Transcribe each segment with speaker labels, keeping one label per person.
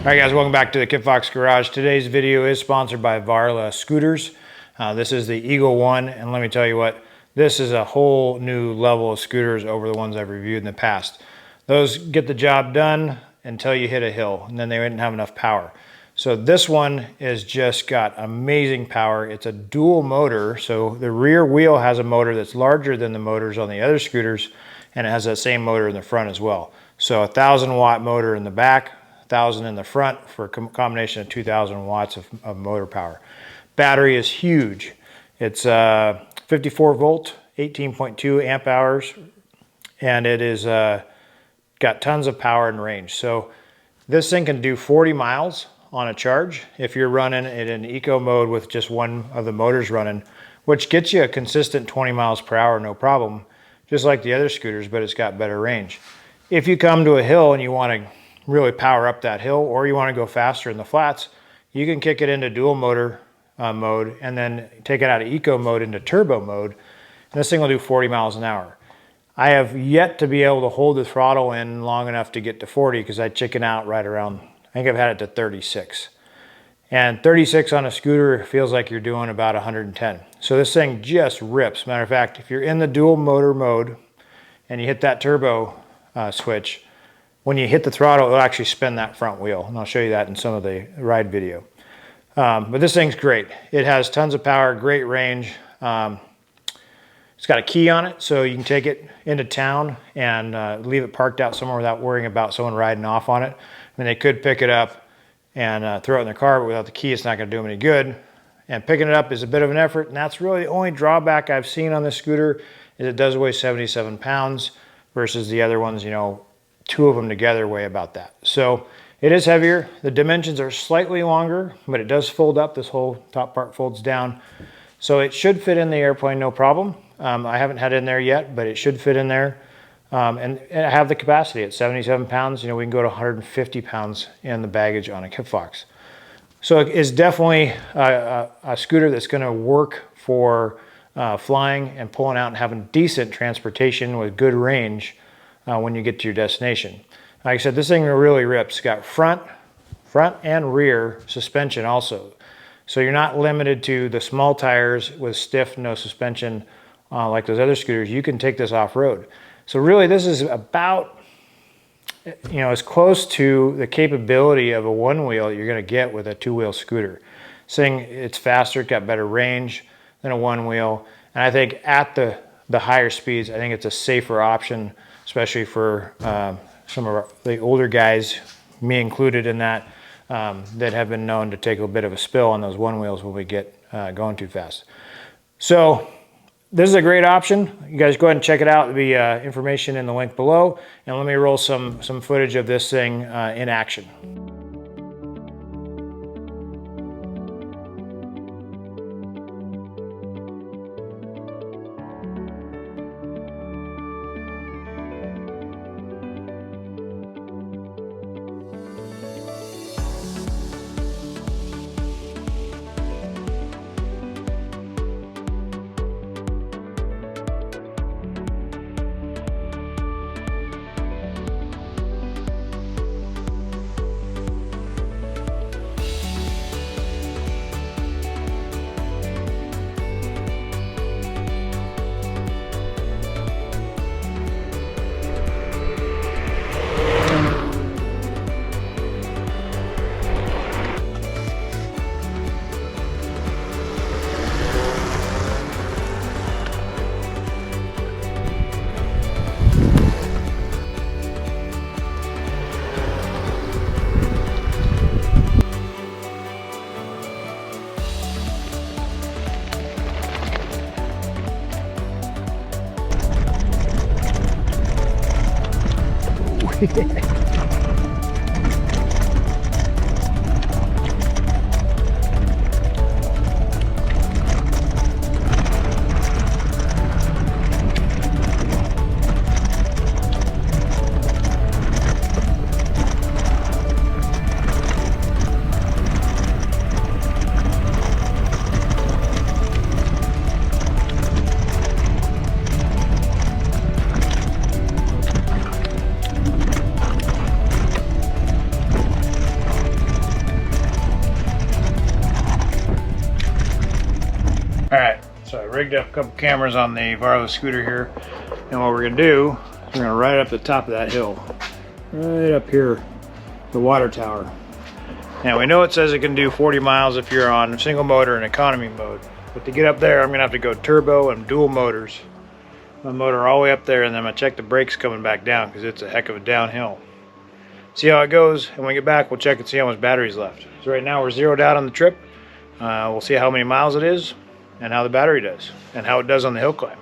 Speaker 1: All right, guys, welcome back to the Kit Fox Garage. Today's video is sponsored by Varla scooters. This is the Eagle One, and let me tell you what, this is a whole new level of scooters over the ones I've reviewed in the past. Those get the job done until you hit a hill, and then they didn't have enough power. So this one has just got amazing power. It's a dual motor, so the rear wheel has a motor that's larger than the motors on the other scooters, and it has that same motor in the front as well. So a 1,000-watt motor in the back, 1,000 in the front for a combination of 2,000 watts of motor power. Battery is huge. It's 54 volt, 18.2 amp hours, and it is got tons of power and range. So this thing can do 40 miles on a charge if you're running it in eco mode with just one of the motors running, which gets you a consistent 20 miles per hour, no problem, just like the other scooters, but it's got better range. If you come to a hill and you want to really power up that hill, or you want to go faster in the flats, you can kick it into dual motor mode and then take it out of eco mode into turbo mode, and this thing will do 40 miles an hour. I have yet to be able to hold the throttle in long enough to get to 40 because I chicken out right around, I think I've had it to 36. And 36 on a scooter feels like you're doing about 110. So this thing just rips. Matter of fact, if you're in the dual motor mode and you hit that turbo switch, when you hit the throttle, it'll actually spin that front wheel. And I'll show you that in some of the ride video. But this thing's great. It has tons of power, great range. It's got a key on it, so you can take it into town and leave it parked out somewhere without worrying about someone riding off on it. I mean, they could pick it up and throw it in their car, but without the key, it's not going to do them any good. And picking it up is a bit of an effort, and that's really the only drawback I've seen on this scooter is it does weigh 77 pounds versus the other ones, you know, two of them together weigh about that. So it is heavier. The dimensions are slightly longer, but it does fold up. This whole top part folds down. So it should fit in the airplane, no problem. I haven't had it in there yet, but it should fit in there. And I have the capacity at 77 pounds. You know, we can go to 150 pounds in the baggage on a Kit Fox. So it's definitely a scooter that's going to work for flying and pulling out and having decent transportation with good range when you get to your destination. Like I said, this thing really rips. It's got front and rear suspension also. So you're not limited to the small tires with stiff, no suspension like those other scooters. You can take this off-road. So really this is about, you know, as close to the capability of a one-wheel you're going to get with a two-wheel scooter. This thing, it's faster, it's got better range than a one-wheel. And I think at the higher speeds, I think it's a safer option, especially for some of the older guys, me included in that, that have been known to take a bit of a spill on those one wheels when we get going too fast. So this is a great option. You guys go ahead and check it out. There'll be information in the link below. And let me roll some footage of this thing in action. rigged up a couple cameras on the Varla scooter here, and what we're gonna do is we're gonna ride up the top of that hill, right up here, the water tower. Now we know it says it can do 40 miles if you're on single motor and economy mode, but to get up there I'm gonna have to go turbo and dual motors. My motor all the way up there, and then I'm gonna check the brakes coming back down because it's a heck of a downhill. See how it goes, and when we get back we'll check and see how much battery's left. So right now we're zeroed out on the trip. We'll see how many miles it is and how the battery does and how it does on the hill climb.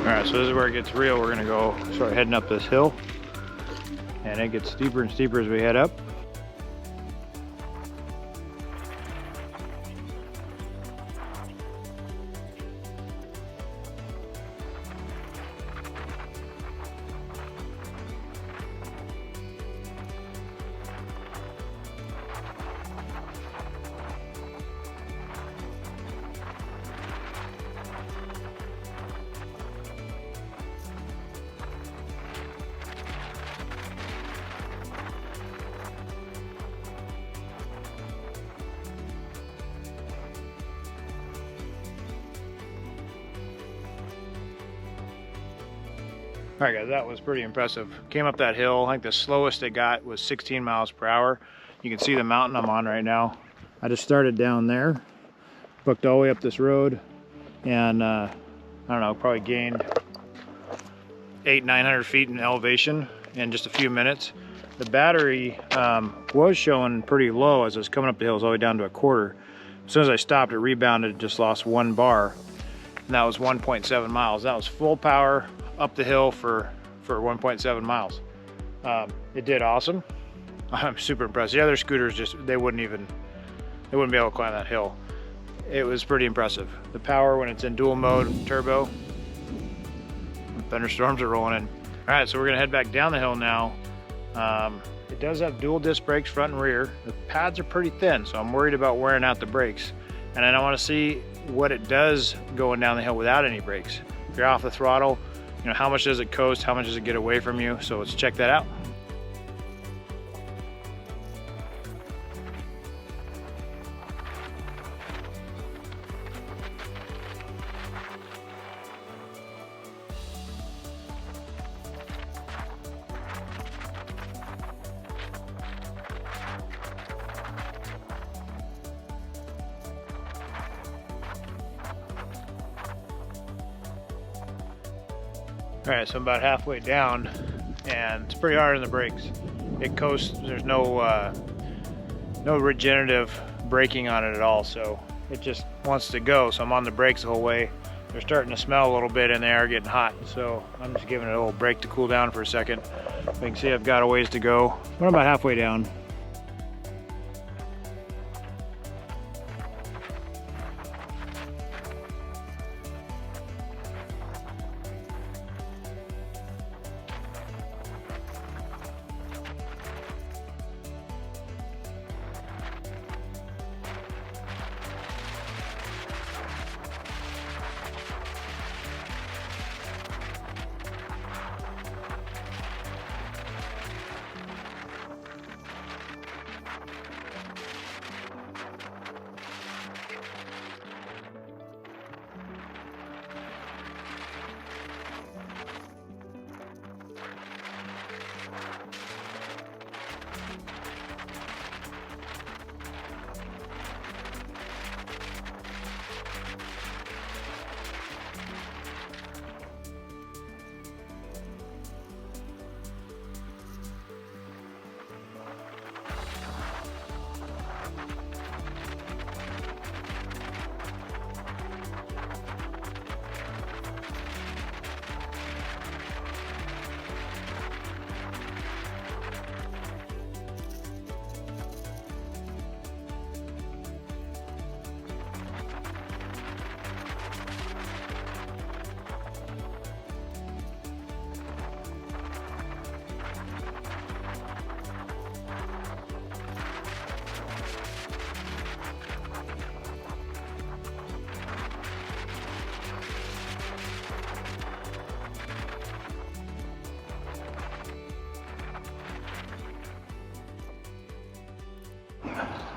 Speaker 1: Alright, so this is where it gets real. We're gonna go start heading up this hill, and it gets steeper and steeper as we head up. Alright guys, that was pretty impressive. Came up that hill. I think the slowest it got was 16 miles per hour. You can see the mountain I'm on right now. I just started down there, booked all the way up this road, and I don't know, probably gained 800-900 feet in elevation in just a few minutes. The battery was showing pretty low as I was coming up the hills all the way down to a quarter. As soon as I stopped, it rebounded, just lost 1 bar, and that was 1.7 miles. That was full power up the hill for 1.7 miles. It did awesome. I'm super impressed. The other scooters they wouldn't be able to climb that hill. It was pretty impressive. The power when it's in dual mode turbo. Thunderstorms are rolling in. All right, so we're gonna head back down the hill now. It does have dual disc brakes front and rear. The pads are pretty thin, so I'm worried about wearing out the brakes. And then I want to see what it does going down the hill without any brakes. If you're off the throttle, you know, how much does it coast? How much does it get away from you? So let's check that out. All right, so I'm about halfway down, and it's pretty hard on the brakes. It coasts. There's no regenerative braking on it at all, so it just wants to go. So I'm on the brakes the whole way. They're starting to smell a little bit, and they are getting hot. So I'm just giving it a little break to cool down for a second. You can see I've got a ways to go, but I'm about halfway down.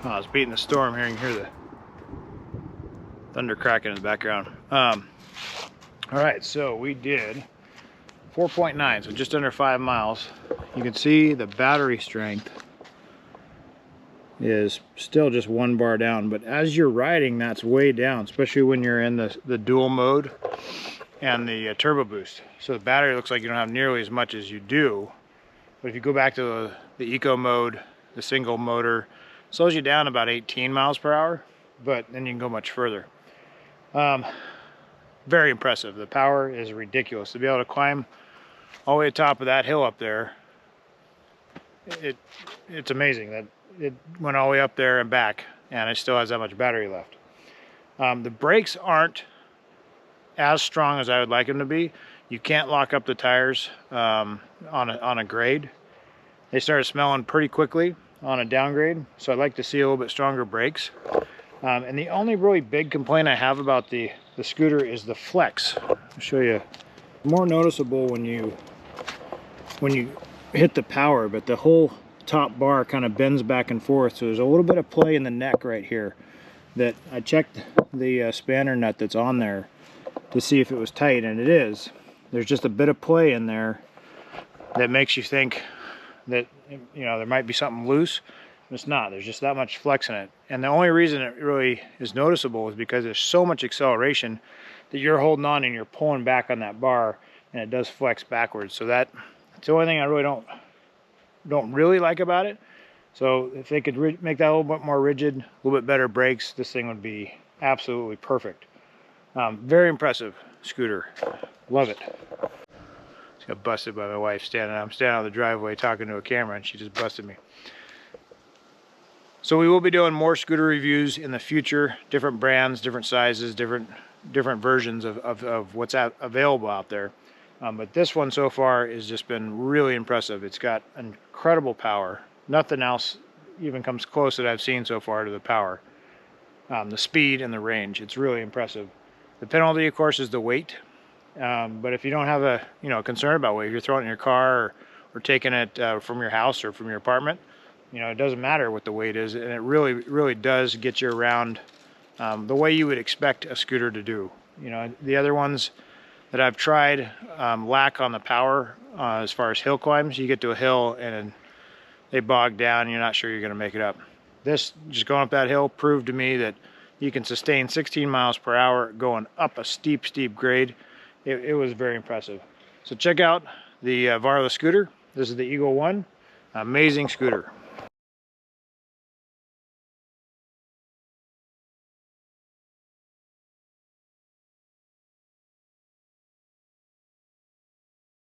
Speaker 1: Oh, I was beating the storm here. You can hear the thunder cracking in the background. All right, so we did 4.9, so just under 5 miles. You can see the battery strength is still just 1 bar down, but as you're riding, that's way down, especially when you're in the dual mode and the turbo boost. So the battery looks like you don't have nearly as much as you do. But if you go back to the eco mode, the single motor, it slows you down about 18 miles per hour, but then you can go much further. Very impressive. The power is ridiculous. To be able to climb all the way to the top of that hill up there, it's amazing that it went all the way up there and back, and it still has that much battery left. The brakes aren't as strong as I would like them to be. You can't lock up the tires on a grade. They started smelling pretty quickly on a downgrade, so I'd like to see a little bit stronger brakes. And the only really big complaint I have about the scooter is the flex. I'll show you. More noticeable when you hit the power, but the whole top bar kind of bends back and forth, so there's a little bit of play in the neck right here. That I checked the spanner nut that's on there to see if it was tight, and it is. There's just a bit of play in there that makes you think that, you know, there might be something loose. It's not. There's just that much flex in it. And the only reason it really is noticeable is because there's so much acceleration that you're holding on and you're pulling back on that bar, and it does flex backwards. So that's the only thing I really don't really like about it. So if they could make that a little bit more rigid, a little bit better brakes, this thing would be absolutely perfect. Very impressive scooter. Love it. Just got busted by my wife standing. I'm standing on the driveway talking to a camera, and she just busted me. So we will be doing more scooter reviews in the future, different brands, different sizes, different versions of what's available out there. But this one so far has just been really impressive. It's got incredible power. Nothing else even comes close that I've seen so far to the power. The speed and the range, it's really impressive. The penalty, of course, is the weight. But if you don't have a concern about weight, if you're throwing it in your car or taking it from your house or from your apartment, it doesn't matter what the weight is, and it really does get you around the way you would expect a scooter to do. The other ones that I've tried lack on the power as far as hill climbs. You get to a hill and they bog down and you're not sure you're going to make it up. This, just going up that hill, proved to me that you can sustain 16 miles per hour going up a steep grade. It was very impressive. So check out the Varla scooter. This is the Eagle One. Amazing scooter.